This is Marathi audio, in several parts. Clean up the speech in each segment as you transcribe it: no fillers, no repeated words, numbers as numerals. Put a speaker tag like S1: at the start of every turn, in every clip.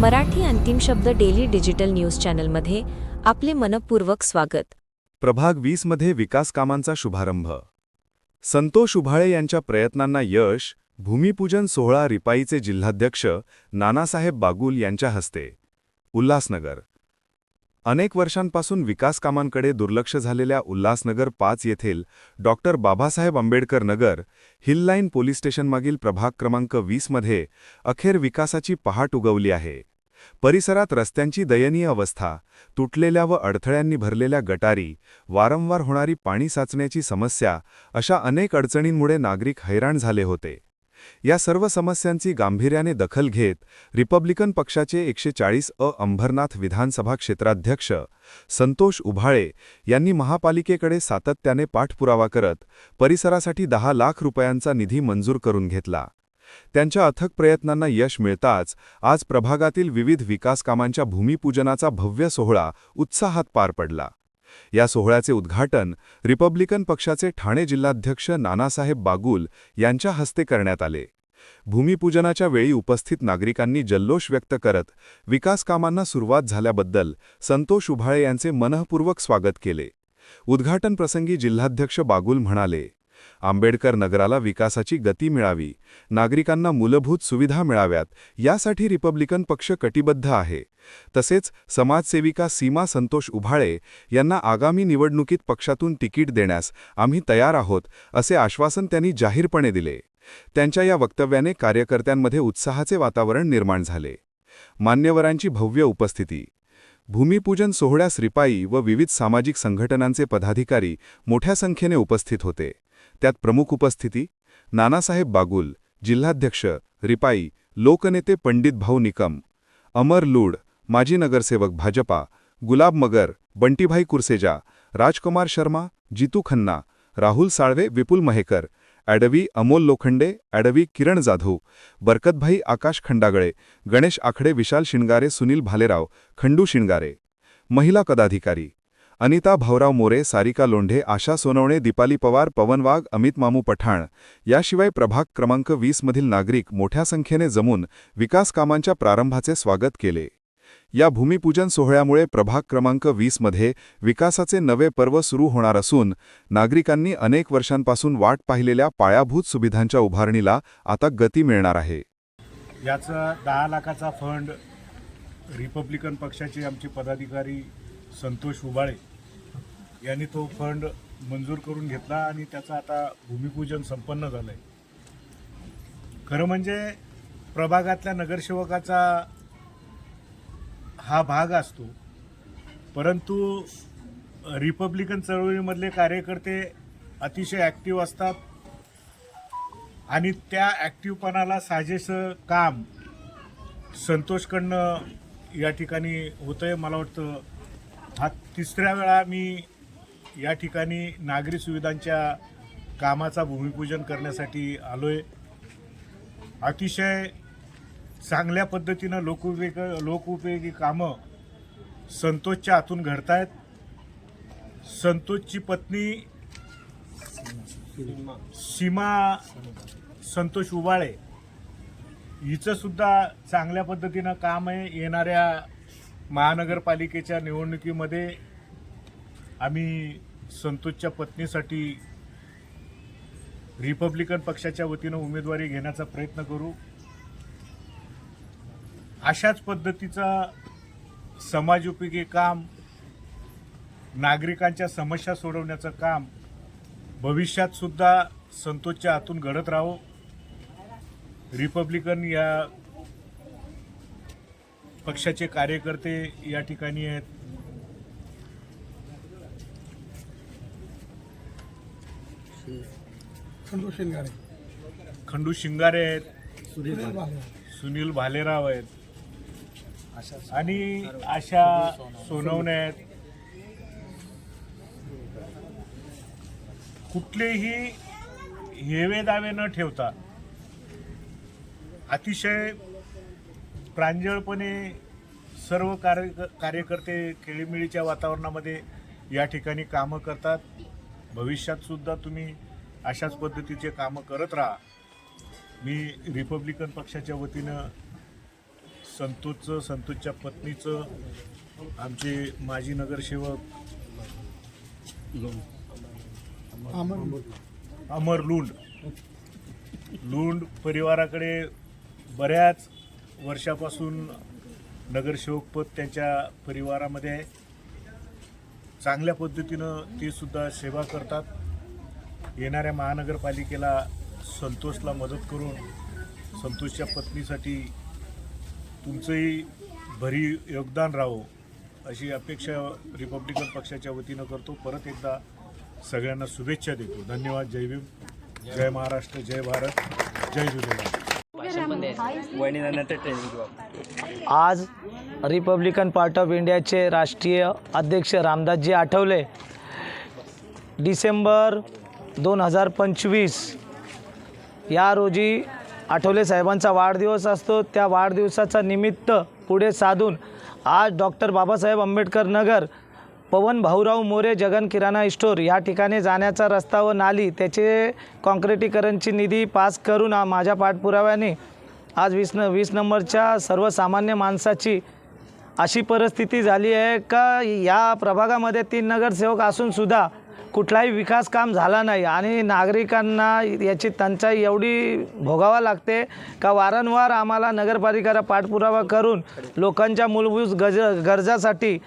S1: मराठी अंतिम शब्द डेली डिजिटल न्यूज चॅनलमध्ये आपले मनपूर्वक स्वागत।
S2: प्रभाग 20 मध्ये विकास कामांचा शुभारंभ। संतोष उभाळे यांच्या प्रयत्नांना यश। भूमिपूजन सोहळा रिपाईचे जिल्हाध्यक्ष नानासाहेब बागुल यांच्या हस्ते। उल्हासनगर। अनेक वर्षांपासून विकास कामांकडे दुर्लक्ष झालेल्या उल्हासनगर 5 येथील doctor Babasaheb Ambedkar Nagar hill line police स्टेशनमागील प्रभाग क्रमांक 20 मध्ये अखेर विकासाची पहाट उगवली आहे। परिसरात रस्त्यांची दयनीय अवस्था, तुटलेल्या व अडथळ्यांनी भरलेल्या गटारी, वारंवार होणारी पाणी साचण्याची समस्या अशा अनेक अडचणींमुळे नागरिक हैराण झाले होते। या सर्व समस्यांची गांभीर्याने दखल घेत रिपब्लिकन पक्षाचे 140 अंबरनाथ विधानसभा क्षेत्राध्यक्ष संतोष उभाळे यांनी महापालिकेकडे सातत्याने पाठपुरावा करत परिसरासाठी 10 लाख रुपयांचा निधी मंजूर करून घेतला। त्यांच्या अथक प्रयत्नांना यश मिळताच आज प्रभागातील विविध विकास कामांच्या भूमिपूजनाचा भव्य सोहळा उत्साहात पार पडला। या सोहळ्याचे उद्घाटन रिपब्लिकन पक्षाचे ठाणे जिल्हाध्यक्ष नानासाहेब बागुल यांच्या हस्ते करण्यात आले। भूमिपूजनाच्या वेळी उपस्थित नागरिकांनी जल्लोष व्यक्त करत विकास कामांना सुरुवात झाल्याबद्दल संतोष उभाळे यांचे मनःपूर्वक स्वागत केले। उद्घाटन प्रसंगी जिल्हाध्यक्ष बागुल म्हणाले, आंबेडकर नगराला विकासाची गती मिळावी, नागरिकांना मूलभूत सुविधा मिळाव्यात यासाठी रिपब्लिकन पक्ष कटिबद्ध आहे। तसेच समाजसेविका सीमा संतोष उभाळे यांना आगामी निवडणुकीत पक्षातून तिकीट देण्यास आम्ही तयार आहोत असे आश्वासन त्यांनी जाहीरपणे दिले। त्यांच्या या वक्तव्याने कार्यकर्त्यांमध्ये उत्साहाचे वातावरण निर्माण झाले। मान्यवरांची भव्य उपस्थिती। भूमिपूजन सोहळ्यास रिपाई व विविध सामाजिक संघटनांचे पदाधिकारी मोठ्या संख्येने उपस्थित होते। त्यात प्रमुख उपस्थिती नानासाहेब बागुल, जिल्हाध्यक्ष रिपाई, लोकनेते पंडित भाऊ निकम, अमर लूड, माजी नगरसेवक भाजपा, गुलाब मगर, बंटीभाई कुरसेजा, राजकुमार शर्मा, जितू खन्ना, राहुल साळवे, विपुल महेकर, ॲडवी अमोल लोखंडे, ॲडवी किरण जाधव, बरकतभाई आकाश खंडागळे, गणेश आखडे, विशाल शिणगारे, सुनील भालेराव, खंडू शिणगारे। महिला पदाधिकारी अनिता भाऊराव मोरे, सारिका लोंढे, आशा सोनवणे, दीपाली पवार, पवन वाघ, अमित मामू पठाण याशिवाय प्रभाग क्रमांक 20 मधील नागरिक मोठ्या संख्येने जमून विकास कामांच्या प्रारंभाचे स्वागत केले। या भूमिपूजन सोहळ्यामुळे प्रभाग क्रमांक 20 मध्ये विकासाचे नवे पर्व सुरू होणार असून नागरिकांनी अनेक वर्षांपासून वाट पाहिलेल्या पायाभूत सुविधांच्या उभारणीला आता गती मिळणार आहे।
S3: याचा 10 लाखाचा फंड रिपब्लिकन पक्षाचे आमचे पदाधिकारी संतोष उभाळे यांनी तो फंड मंजूर करून घेतला आणि त्याचं आता भूमिपूजन संपन्न झालंय। खरं म्हणजे प्रभागातल्या नगरसेवकाचा हा भाग असतो, परंतु रिपब्लिकन चळवळीमधले कार्यकर्ते अतिशय ॲक्टिव्ह असतात आणि त्या ॲक्टिव्हपणाला साजेसं काम संतोषकडनं या ठिकाणी होतंय। मला वाटतं हा 3ऱ्या वेळा मी या ठिकाणी नागरी सुविधांच्या कामाचा भूमिपूजन करण्यासाठी आलोय। अतिशय चांगल्या पद्धतीनं लोकोपयोगी कामं संतोषच्या हातून घडतायत। संतोषची पत्नी सीमा संतोष उभाळे हिचं सुद्धा चांगल्या पद्धतीनं काम आहे। येणाऱ्या महानगरपालिकेच्या निवडणुकीमध्ये आम्ही संतोषच्या पत्नीसाठी रिपब्लिकन पक्षाच्या वतीनं उमेदवारी घेण्याचा प्रयत्न करू। अशाच पद्धतीचा समाजोपयोगी काम, नागरिकांच्या समस्या सोडवण्याचं काम भविष्यात सुद्धा संतोषच्या हातून घडत राहो। रिपब्लिकन या पक्षाचे कार्यकर्ते या ठिकाणी आहेत। खंडू शिंगारे आहेत, सुनील भालेराव आहेत आणि आशा सोनवणे आहेत। कुठलेही हेवे दावे न ठेवता अतिशय प्रांजळपणे सर्व कार्यकर्ते खेळीमेळीच्या वातावरणामध्ये या ठिकाणी कामं करतात। भविष्यात सुद्धा तुम्ही अशाच पद्धतीचे कामं करत राहा। मी रिपब्लिकन पक्षाच्या वतीनं संतोषच्या पत्नीचं आमचे माजी नगरसेवक अमर लुंड परिवाराकडे बऱ्याच वर्षापासून नगरसेवकपद त्यांच्या परिवारामध्ये आहे. चांगल्या पद्धतीनं ते सुद्धा सेवा करतात. येणाऱ्या महानगरपालिकेला संतोषला मदत करून संतोषच्या पत्नीसाठी तुमचंही भरी योगदान राहो अशी अपेक्षा रिपब्लिकन पक्षाच्या वतीनं करतो. परत एकदा सगळ्यांना शुभेच्छा देतो. धन्यवाद. जय भीम, जय महाराष्ट्र, जय भारत, जय झुलेलाल.
S4: आज रिपब्लिकन पार्टी ऑफ इंडियाचे राष्ट्रीय अध्यक्ष रामदासजी आठवले डिसेंबर 2025 या रोजी आठवले साहेबांचा वाढदिवस असतो. त्या वाढदिवसाचा निमित्त पुढे साधून आज डॉक्टर बाबासाहेब आंबेडकर नगर, पवन भाऊराव मोरे जगन किराणा स्टोर या ठिकाणी जाण्याचा रस्ता व नाली त्याचे काँक्रिटीकरणची निधी पास करून माझ्या पाठपुराव्याने आज 20 नंबरच्या सर्वसामान्य माणसाची अशी परिस्थिती झाली आहे का या प्रभागामध्ये 3 नगरसेवक असूनसुद्धा कुठलाही विकास काम झाला नाही आणि नागरिकांना याची टंचाई एवढी भोगावा लागते का वारंवार आम्हाला नगरपालिकेला पाठपुरावा करून लोकांच्या मूलभूत गरजासाठी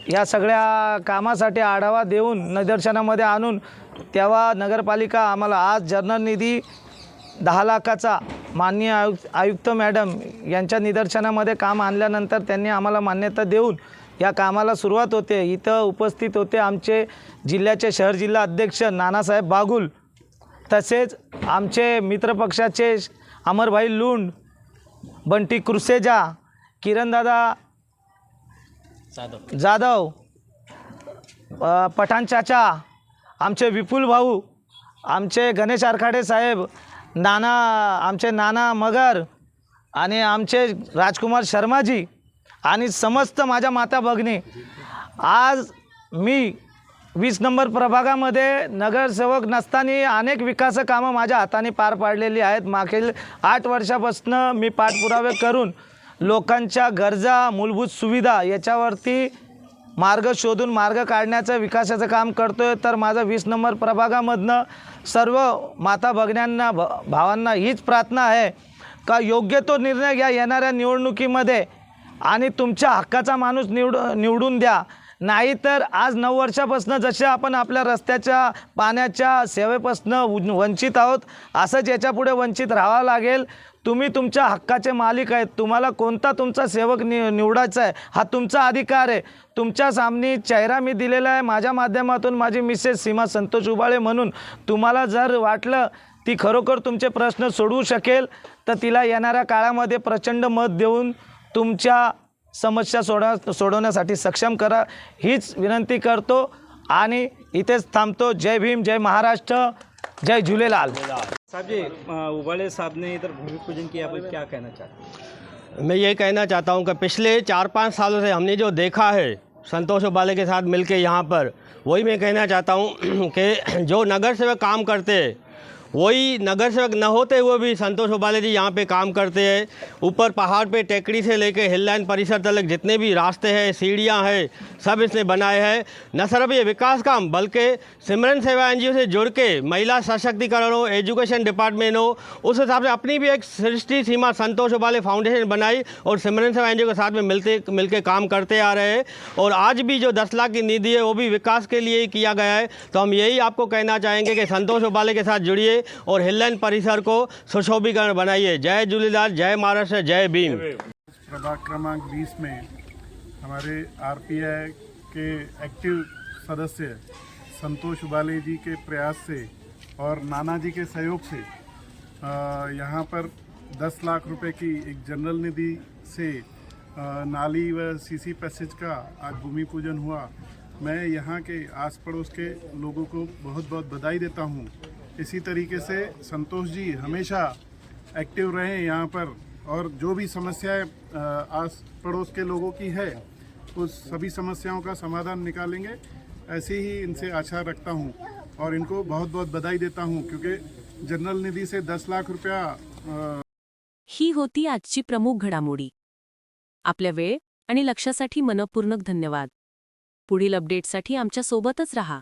S4: या सगळ्या कामासाठी आढावा देऊन निदर्शनामध्ये आणून तेव्हा नगरपालिका आम्हाला आज जनरल निधी 10 लाखाचा माननीय आयुक्त मॅडम यांच्या निदर्शनामध्ये काम आणल्यानंतर त्यांनी आम्हाला मान्यता देऊन या कामाला सुरुवात होते. इथं उपस्थित होते आमचे जिल्ह्याचे शहर जिल्हा अध्यक्ष नानासाहेब बागुल, तसेच आमचे मित्रपक्षाचे अमरभाई लुंड, बंटी क्रुसेजा, किरणदादा जाधव, पठाण चाचा, आमचे विपुल भाऊ, आमचे गणेश आरखाडे साहेब, आमचे नाना मगर आणि आमचे राजकुमार शर्माजी आणि समस्त माझ्या माता भगिनी. आज मी 20 नंबर प्रभागामध्ये नगरसेवक नसताना अनेक विकास कामं माझ्या हाताने पार पाडलेली आहेत. मागील 8 वर्षापासून मी पाठपुरावे करून लोकांच्या गरजा, मूलभूत सुविधा याच्यावरती मार्ग शोधून मार्ग काढण्याचं विकासाचं काम करतो आहे. तर माझं 20 नंबर प्रभागामधनं सर्व माता भगिन्यांना भावांना हीच प्रार्थना आहे का योग्य तो निर्णय घ्या येणाऱ्या निवडणुकीमध्ये आणि तुमच्या हक्काचा माणूस निवडून द्या. नाहीतर आज 9 वर्षापासून जसे आपण आपल्या रस्त्याच्या पाण्याच्या सेवेपासून वंचित आहोत असंच याच्यापुढे वंचित राहावं लागेल. तुम्ही तुमच्या हक्काचे मालिक आहेत. तुम्हाला कोणता तुमचा सेवक निवडायचा आहे हा तुमचा अधिकार आहे. तुमच्या सामने चेहरा मी दिलेला आहे माझ्या माध्यमातून. माझी मिसेस सीमा संतोष उबाळे म्हणून तुम्हाला जर वाटलं ती खरोखर तुमचे प्रश्न सोडवू शकेल तर तिला येणाऱ्या काळामध्ये प्रचंड मत देऊन तुमच्या समस्या सोडवण्यासाठी सक्षम करा हीच विनंती करतो आणि इथेच थांबतो. जय भीम, जय महाराष्ट्र, जय झूलेलाल.
S5: साहब जी, उबाले साहब ने इधर भूमि पूजन किया, आप क्या कहना चाहते हैं?
S6: मैं ये कहना चाहता हूँ कि पिछले 4-5 सालों से हमने जो देखा है संतोष उबाले के साथ मिलके यहाँ पर, वही मैं कहना चाहता हूँ कि जो नगर सेवक काम करते हैं वही नगर सेवक न होते हुए भी संतोष उबाले जी यहाँ पे काम करते हैं. ऊपर पहाड़ पे टेकड़ी से लेके हिल लाइन परिसर तक जितने भी रास्ते हैं, सीढ़ियाँ हैं, सब इसने बनाए हैं. न सिर्फ ये विकास काम बल्कि सिमरन सेवा एनजीओ से जुड़ के महिला सशक्तिकरण हो, एजुकेशन डिपार्टमेंट हो, उस हिसाब से अपनी भी एक सृष्टि सीमा संतोष उबाले फाउंडेशन बनाई और सिमरन सेवा एनजीओ के साथ में मिलके काम करते आ रहे हैं. और आज भी जो 10 लाख की निधि है वो भी विकास के लिए ही किया गया है. तो हम यही आपको कहना चाहेंगे कि संतोष उबाले के साथ जुड़िए और हिल्लन परिसर को सुशोभीकरण बनाइए. जय झूलेलाल, जय महाराष्ट्र, जय भीम.
S3: प्रभाग क्रमांक 20 में हमारे आरपीआई के एक्टिव सदस्य संतोष उबाले जी के प्रयास से और नाना जी के सहयोग से यहाँ पर 10 लाख रुपए की एक जनरल निधि से नाली व सीसी पैसेज का आज भूमि पूजन हुआ. मैं यहाँ के आस पड़ोस के लोगों को बहुत बहुत बधाई देता हूँ. इसी तरीके से संतोष जी हमेशा एक्टिव रहें यहाँ पर और जो भी समस्याएं आस पड़ोस के लोगों की है उस सभी समस्याओं का समाधान निकालेंगे. ऐसे ही इनसे आशा रखता हूँ और इनको बहुत बहुत बधाई देता हूँ क्योंकि जनरल निधि से 10 लाख रुपया
S1: ही होती आजची प्रमुख घडामोडी.
S7: आपल्या वेळ आणि लक्षासाठी मनपूर्वक धन्यवाद. पुढील अपडेटसाठी आमच्या सोबतच रहा.